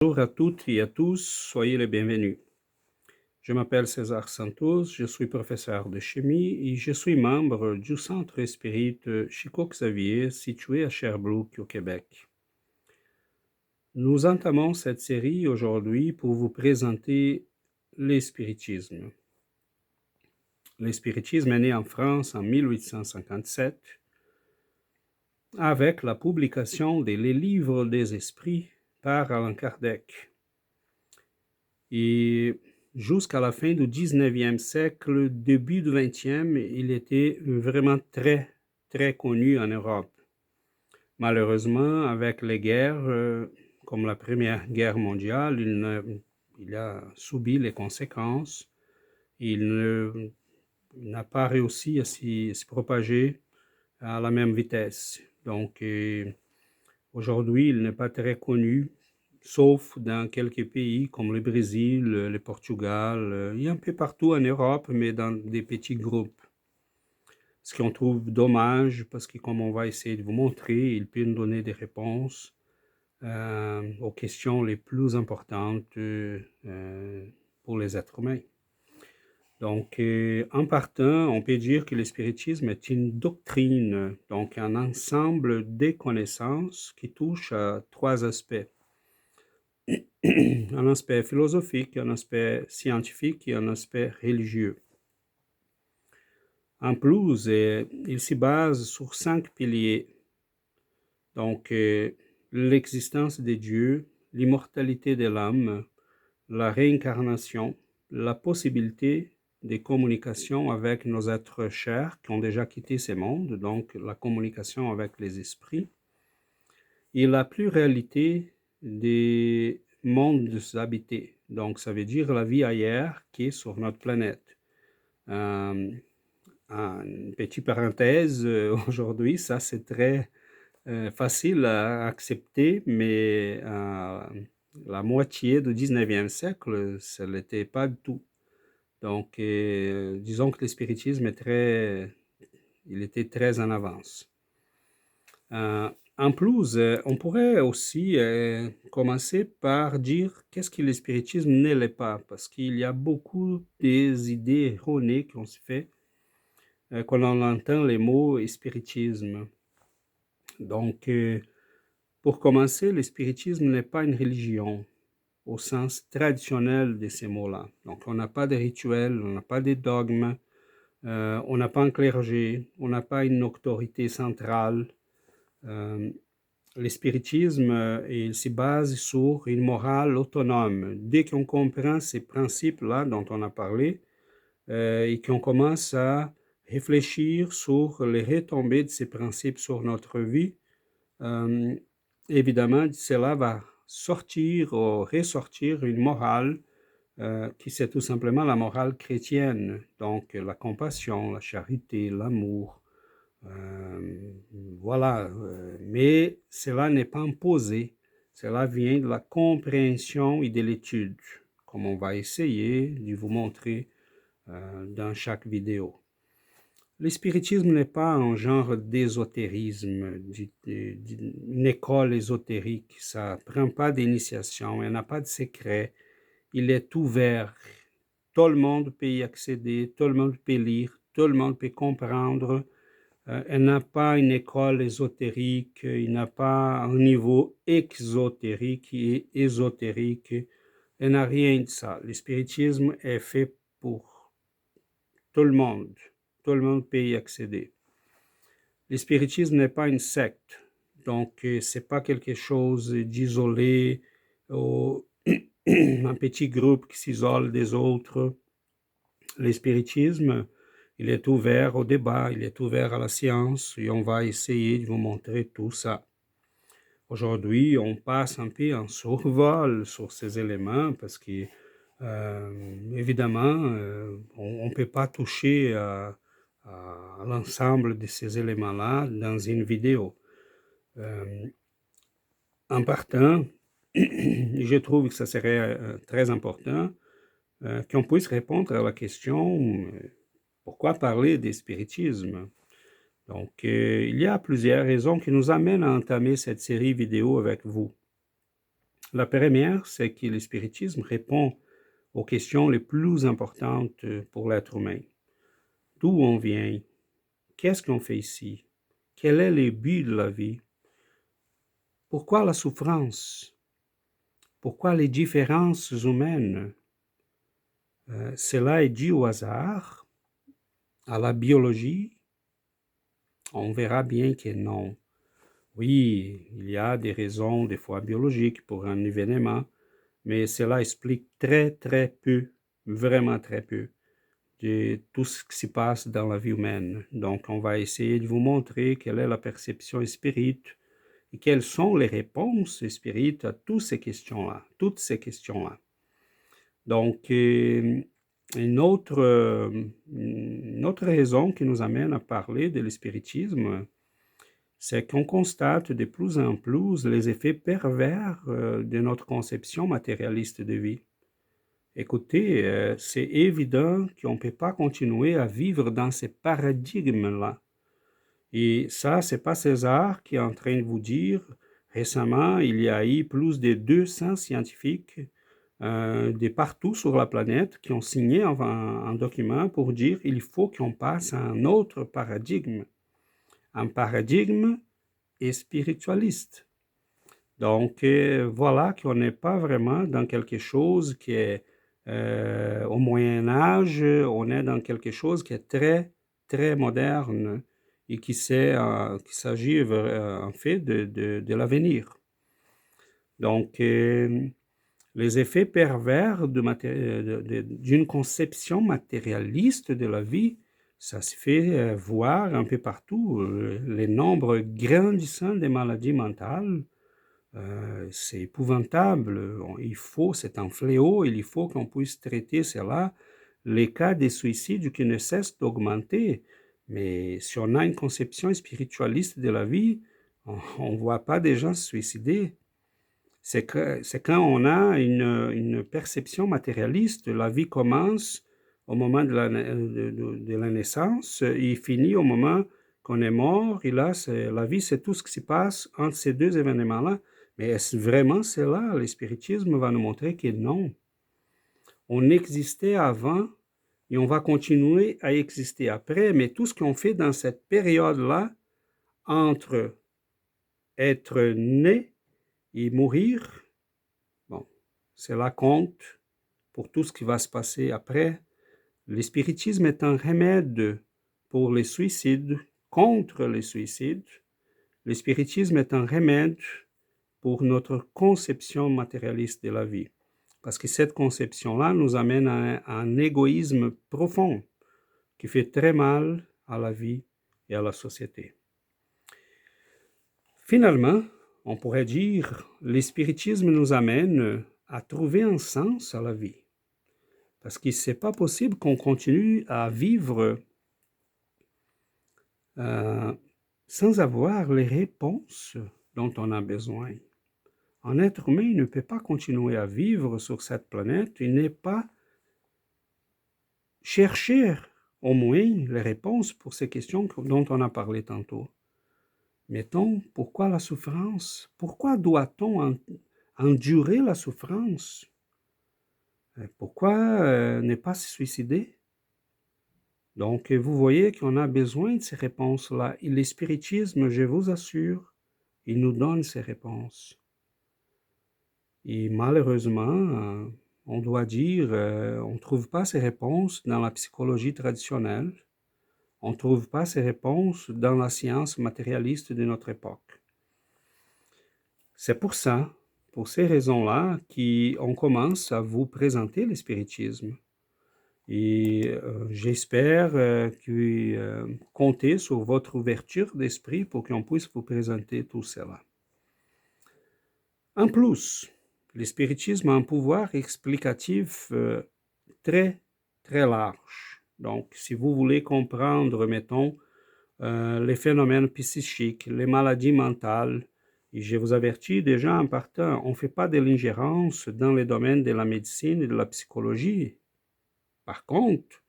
Bonjour à toutes et à tous, soyez les bienvenus. Je m'appelle César Santos, je suis professeur de chimie et je suis membre du Centre Spirit Chico-Xavier situé à Sherbrooke, au Québec. Nous entamons cette série aujourd'hui pour vous présenter l'espiritisme. L'espiritisme est né en France en 1857 avec la publication des Les Livres des Esprits par Allan Kardec. Et jusqu'à la fin du 19e siècle, début du 20e, il était vraiment très, très connu en Europe. Malheureusement, avec les guerres, comme la Première Guerre mondiale, il a subi les conséquences. Il n'a pas réussi à se propager à la même vitesse. Donc, aujourd'hui, il n'est pas très connu, sauf dans quelques pays comme le Brésil, le Portugal, et un peu partout en Europe, mais dans des petits groupes. Ce qu'on trouve dommage, parce que comme on va essayer de vous montrer, il peut nous donner des réponses aux questions les plus importantes pour les êtres humains. Donc, en partant, on peut dire que le spiritisme est une doctrine, donc un ensemble de connaissances qui touche à trois aspects. Un aspect philosophique, un aspect scientifique et un aspect religieux. En plus, il se base sur 5 piliers. Donc, l'existence de Dieu, l'immortalité de l'âme, la réincarnation, la possibilité de communication avec nos êtres chers qui ont déjà quitté ce monde, donc la communication avec les esprits, et la pluralité des mondes habités. Donc, ça veut dire la vie ailleurs qui est sur notre planète. Une petite parenthèse, aujourd'hui, ça c'est très facile à accepter, mais la moitié du 19e siècle, ça ne l'était pas du tout. Donc, disons que le spiritisme il était très en avance. En plus, on pourrait aussi commencer par dire qu'est-ce que le spiritisme ne l'est pas, parce qu'il y a beaucoup des idées erronées qu'on se fait quand on entend les mots spiritisme. Donc, pour commencer, le spiritisme n'est pas une religion au sens traditionnel de ces mots-là. Donc, on n'a pas de rituel, on n'a pas de dogmes, on n'a pas un clergé, on n'a pas une autorité centrale. Le spiritisme, il se base sur une morale autonome. Dès qu'on comprend ces principes-là dont on a parlé et qu'on commence à réfléchir sur les retombées de ces principes sur notre vie, évidemment, cela va sortir ou ressortir une morale qui c'est tout simplement la morale chrétienne, donc la compassion, la charité, l'amour. Voilà, mais cela n'est pas imposé, cela vient de la compréhension et de l'étude, comme on va essayer de vous montrer dans chaque vidéo. Le spiritisme n'est pas un genre d'ésotérisme, une école ésotérique, ça ne prend pas d'initiation, il n'a pas de secret, il est ouvert, tout le monde peut y accéder, tout le monde peut lire, tout le monde peut comprendre. Elle n'a pas une école ésotérique, il n'a pas un niveau exotérique et ésotérique, elle n'a rien de ça. Le spiritisme est fait pour tout le monde peut y accéder. Le spiritisme n'est pas une secte, donc c'est pas quelque chose d'isolé, ou un petit groupe qui s'isole des autres. Le spiritisme, il est ouvert au débat, il est ouvert à la science et on va essayer de vous montrer tout ça. Aujourd'hui, on passe un peu en survol sur ces éléments parce que, évidemment, on ne peut pas toucher à l'ensemble de ces éléments-là dans une vidéo. En partant, je trouve que ça serait très important qu'on puisse répondre à la question pourquoi parler des spiritismes? Donc, il y a plusieurs raisons qui nous amènent à entamer cette série vidéo avec vous. La première, c'est que le spiritisme répond aux questions les plus importantes pour l'être humain. D'où on vient? Qu'est-ce qu'on fait ici? Quel est le but de la vie? Pourquoi la souffrance? Pourquoi les différences humaines? Cela est dû au hasard, à la biologie? On verra bien que non. Oui, il y a des raisons, des fois biologiques, pour un événement, mais cela explique très, très peu, vraiment très peu, de tout ce qui se passe dans la vie humaine. Donc, on va essayer de vous montrer quelle est la perception spirite et quelles sont les réponses spirites à toutes ces questions-là. Donc, une autre raison qui nous amène à parler de l'spiritisme, c'est qu'on constate de plus en plus les effets pervers de notre conception matérialiste de vie. Écoutez, c'est évident qu'on ne peut pas continuer à vivre dans ces paradigmes-là. Et ça, c'est pas César qui est en train de vous dire. Récemment, il y a eu plus de 200 scientifiques de partout sur la planète qui ont signé un document pour dire qu'il faut qu'on passe à un autre paradigme, un paradigme spiritualiste. Donc, voilà qu'on n'est pas vraiment dans quelque chose qui est au Moyen Âge, on est dans quelque chose qui est très, très moderne et qui s'agit en fait de l'avenir. Donc, les effets pervers d'une conception matérialiste de la vie, ça se fait voir un peu partout. Les nombres grandissants des maladies mentales, c'est épouvantable. C'est un fléau, il faut qu'on puisse traiter cela. Les cas de suicide qui ne cessent d'augmenter. Mais si on a une conception spiritualiste de la vie, on ne voit pas des gens se suicider. C'est quand on a une perception matérialiste, la vie commence au moment de la naissance et finit au moment qu'on est mort. Et là, la vie, c'est tout ce qui se passe entre ces deux événements-là. Mais est-ce vraiment cela? Le spiritisme va nous montrer que non. On existait avant et on va continuer à exister après, mais tout ce qu'on fait dans cette période-là, entre être né et mourir, bon, cela compte pour tout ce qui va se passer après. Le spiritisme est un remède pour les suicides, contre les suicides. Le spiritisme est un remède pour notre conception matérialiste de la vie. Parce que cette conception-là nous amène à un égoïsme profond qui fait très mal à la vie et à la société. Finalement, on pourrait dire, le spiritisme nous amène à trouver un sens à la vie. Parce que ce n'est pas possible qu'on continue à vivre sans avoir les réponses dont on a besoin. Un être humain ne peut pas continuer à vivre sur cette planète, il n'est pas chercher au moins les réponses pour ces questions dont on a parlé tantôt. Mettons, pourquoi la souffrance? Pourquoi doit-on endurer la souffrance? Pourquoi ne pas se suicider? Donc, vous voyez qu'on a besoin de ces réponses-là. Et le spiritisme, je vous assure, il nous donne ces réponses. Et malheureusement, on doit dire, on ne trouve pas ces réponses dans la psychologie traditionnelle. On ne trouve pas ces réponses dans la science matérialiste de notre époque. C'est pour ça, pour ces raisons-là, qu'on commence à vous présenter le spiritisme. Et j'espère compter sur votre ouverture d'esprit pour qu'on puisse vous présenter tout cela. En plus, le spiritisme a un pouvoir explicatif très, très large. Donc, si vous voulez comprendre, mettons, les phénomènes psychiques, les maladies mentales, et je vous avertis déjà en partant, on ne fait pas de l'ingérence dans les domaines de la médecine et de la psychologie. Par contre,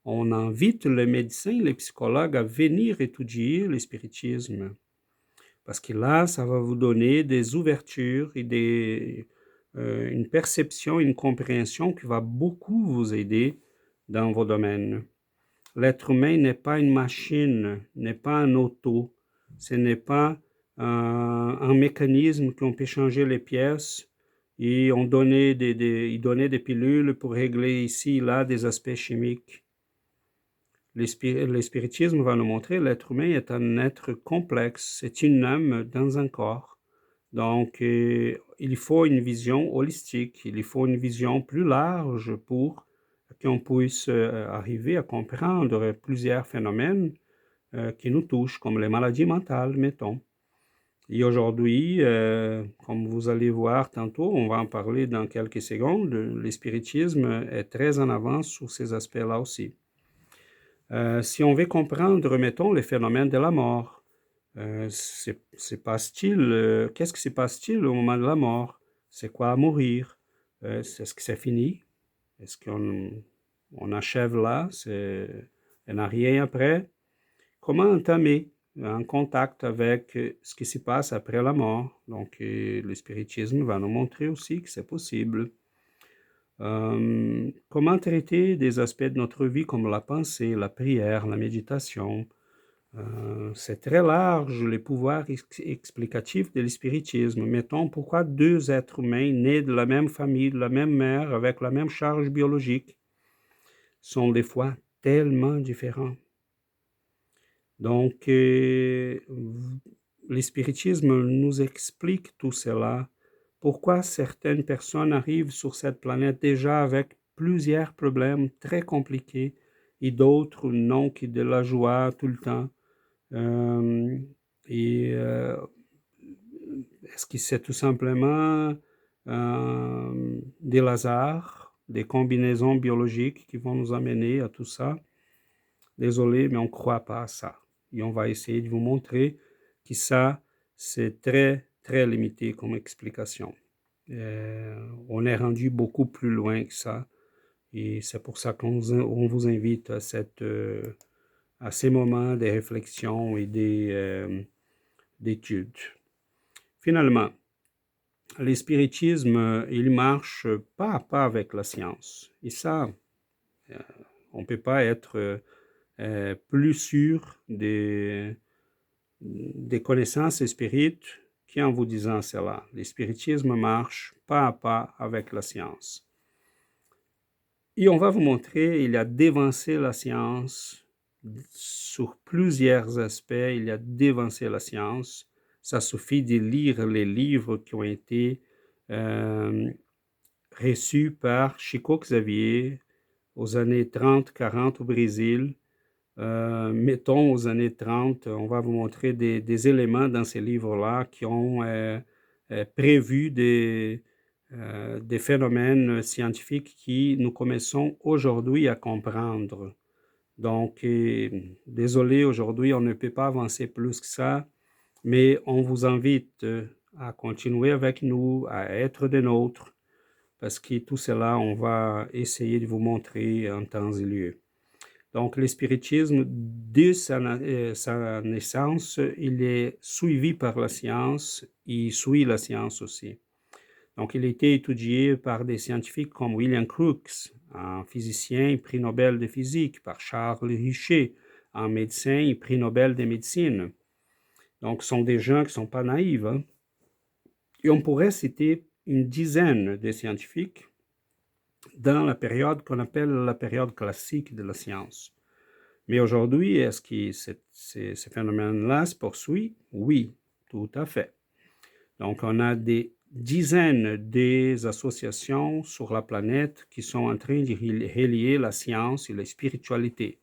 on invite les médecins, les psychologues à venir étudier le spiritisme. Parce que là, ça va vous donner des ouvertures et une perception, une compréhension qui va beaucoup vous aider dans vos domaines. L'être humain n'est pas une machine, n'est pas un auto, ce n'est pas un mécanisme qu'on peut changer les pièces et on donnait il donnait des pilules pour régler ici, là, des aspects chimiques. Le spiritisme va nous montrer que l'être humain est un être complexe, c'est une âme dans un corps. Donc, il faut une vision holistique, il faut une vision plus large pour qu'on puisse arriver à comprendre plusieurs phénomènes qui nous touchent, comme les maladies mentales, mettons. Et aujourd'hui, comme vous allez voir tantôt, on va en parler dans quelques secondes, le spiritisme est très en avance sur ces aspects-là aussi. Si on veut comprendre, mettons, les phénomènes de la mort, qu'est-ce qui se passe-t-il au moment de la mort? C'est quoi mourir? Est-ce que c'est fini? Est-ce qu'on achève là? Il n'y a rien après? Comment entamer un contact avec ce qui se passe après la mort? Donc, le spiritisme va nous montrer aussi que c'est possible. Comment traiter des aspects de notre vie comme la pensée, la prière, la méditation? C'est très large les pouvoirs explicatifs de l'espiritisme. Mettons, pourquoi deux êtres humains nés de la même famille, de la même mère, avec la même charge biologique, sont des fois tellement différents? Donc, l'espiritisme nous explique tout cela. Pourquoi certaines personnes arrivent sur cette planète déjà avec plusieurs problèmes très compliqués et d'autres non, qui de la joie tout le temps. Est-ce que c'est tout simplement des hasards, des combinaisons biologiques qui vont nous amener à tout ça? Désolé, mais on ne croit pas à ça. Et on va essayer de vous montrer que ça, c'est très, très limité comme explication. On est rendu beaucoup plus loin que ça. Et c'est pour ça qu'on vous invite à ces moments de réflexion et d'études. Finalement, l'espiritisme, il marche pas à pas avec la science. Et ça, on ne peut pas être plus sûr des connaissances spirites qu'en vous disant cela. L'espiritisme marche pas à pas avec la science. Et on va vous montrer, il a dévancé la science sur plusieurs aspects, il a dévancé la science. Ça suffit de lire les livres qui ont été reçus par Chico Xavier aux années 30-40 au Brésil. Mettons aux années 30, on va vous montrer des éléments dans ces livres-là qui ont prévu des phénomènes scientifiques qui nous commençons aujourd'hui à comprendre. Donc, désolé, aujourd'hui, on ne peut pas avancer plus que ça, mais on vous invite à continuer avec nous, à être des nôtres, parce que tout cela, on va essayer de vous montrer en temps et lieu. Donc, le spiritisme, dès sa naissance, il est suivi par la science, il suit la science aussi. Donc, il a été étudié par des scientifiques comme William Crookes, un physicien, prix Nobel de physique, par Charles Richer, un médecin, prix Nobel de médecine. Donc, ce sont des gens qui ne sont pas naïfs. Hein? Et on pourrait citer une dizaine de scientifiques dans la période qu'on appelle la période classique de la science. Mais aujourd'hui, est-ce que ce phénomène-là se poursuit? Oui, tout à fait. Donc, on a des dizaines d'associations sur la planète qui sont en train de relier la science et la spiritualité.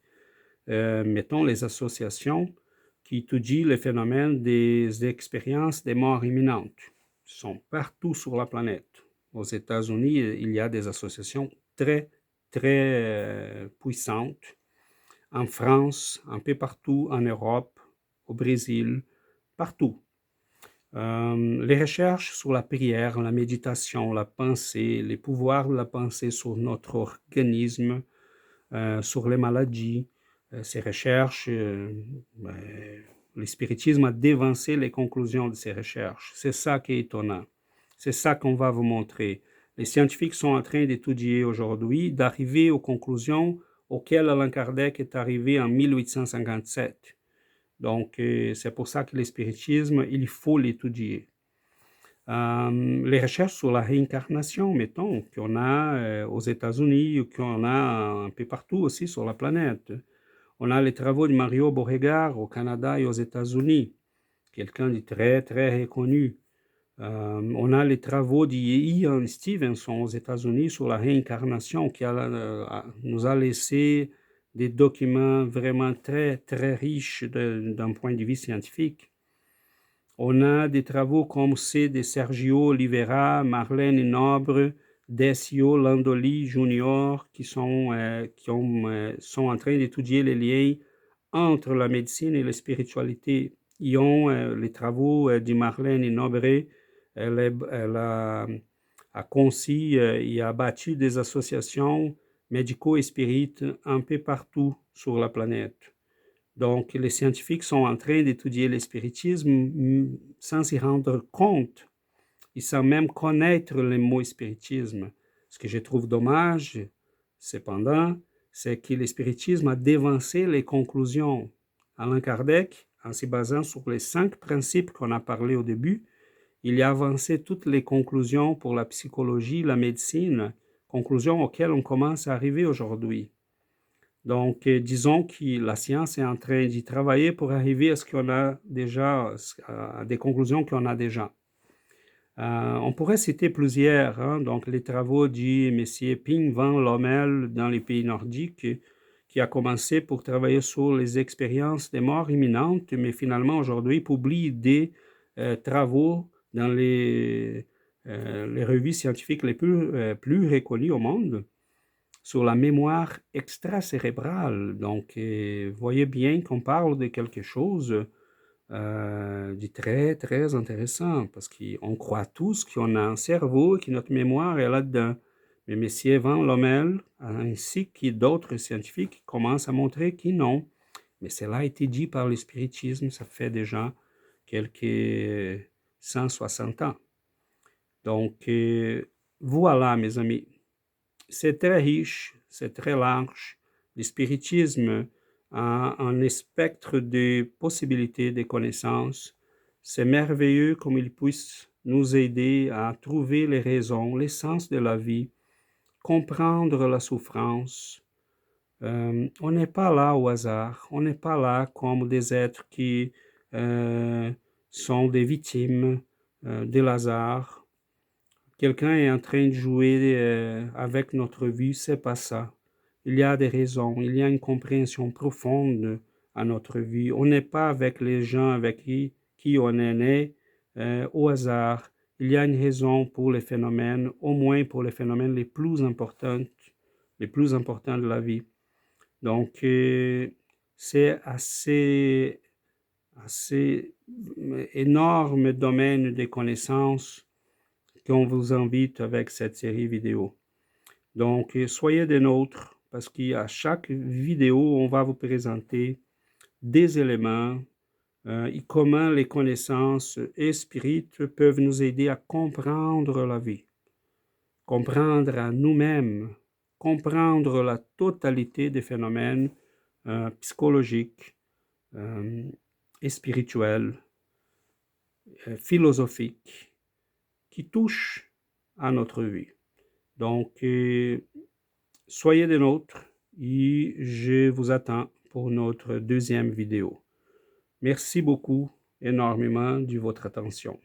Mettons les associations qui étudient les phénomènes des expériences des morts imminentes. Ils sont partout sur la planète. Aux États-Unis, il y a des associations très, très puissantes. En France, un peu partout, en Europe, au Brésil, partout. Les recherches sur la prière, la méditation, la pensée, les pouvoirs de la pensée sur notre organisme, sur les maladies, ces recherches, le spiritisme a dévancé les conclusions de ces recherches. C'est ça qui est étonnant. C'est ça qu'on va vous montrer. Les scientifiques sont en train d'étudier aujourd'hui, d'arriver aux conclusions auxquelles Allan Kardec est arrivé en 1857. Donc, c'est pour ça que le spiritisme, il faut l'étudier. Les recherches sur la réincarnation, mettons, qu'on a aux États-Unis ou qu'on a un peu partout aussi sur la planète. On a les travaux de Mario Beauregard au Canada et aux États-Unis, quelqu'un de très, très reconnu. On a les travaux d'Ian Stevenson aux États-Unis sur la réincarnation qui nous a laissé des documents vraiment très, très riches d'un point de vue scientifique. On a des travaux comme ceux de Sergio Oliveira, Marlène Nobre, Decio Landoli Jr. qui sont en train d'étudier les liens entre la médecine et la spiritualité. Ils ont les travaux de Marlène Nobre. Elle a conçu et a bâti des associations médicaux et spirites un peu partout sur la planète. Donc, les scientifiques sont en train d'étudier le spiritisme sans s'y rendre compte et sans même connaître le mot spiritisme. Ce que je trouve dommage, cependant, c'est que le spiritisme a dévancé les conclusions. Allan Kardec, en se basant sur les 5 principes qu'on a parlé au début, il a avancé toutes les conclusions pour la psychologie, la médecine, conclusions auxquelles on commence à arriver aujourd'hui. Donc, disons que la science est en train d'y travailler pour arriver à ce qu'on a déjà, à des conclusions qu'on a déjà. On pourrait citer plusieurs, donc les travaux du M. Ping van Lommel dans les pays nordiques, qui a commencé pour travailler sur les expériences des morts imminentes, mais finalement aujourd'hui publie des travaux dans les revues scientifiques les plus reconnues au monde sur la mémoire extracérébrale. Donc, voyez bien qu'on parle de quelque chose de très, très intéressant, parce qu'on croit tous qu'on a un cerveau et que notre mémoire est là-dedans. Mais M. Van Lommel, ainsi que d'autres scientifiques, commencent à montrer que non. Mais cela a été dit par le spiritisme, ça fait déjà quelques 160 ans. Donc, voilà, mes amis. C'est très riche, c'est très large. Le spiritisme a un spectre de possibilités, de connaissances. C'est merveilleux comme il puisse nous aider à trouver les raisons, l'essence de la vie, comprendre la souffrance. On n'est pas là au hasard, on n'est pas là comme des êtres qui sont des victimes de hasard. Quelqu'un est en train de jouer avec notre vie, c'est pas ça. Il y a des raisons, il y a une compréhension profonde à notre vie. On n'est pas avec les gens avec qui on est né au hasard. Il y a une raison pour les phénomènes, au moins pour les phénomènes les plus importants de la vie. Donc, c'est assez énorme domaine de connaissances qu'on vous invite avec cette série vidéo. Donc, soyez des nôtres, parce qu'à chaque vidéo, on va vous présenter des éléments et comment les connaissances et spirites peuvent nous aider à comprendre la vie, comprendre à nous-mêmes, comprendre la totalité des phénomènes psychologiques et spirituels, philosophiques, qui touchent à notre vie. Donc, soyez des nôtres et je vous attends pour notre deuxième vidéo. Merci beaucoup énormément de votre attention.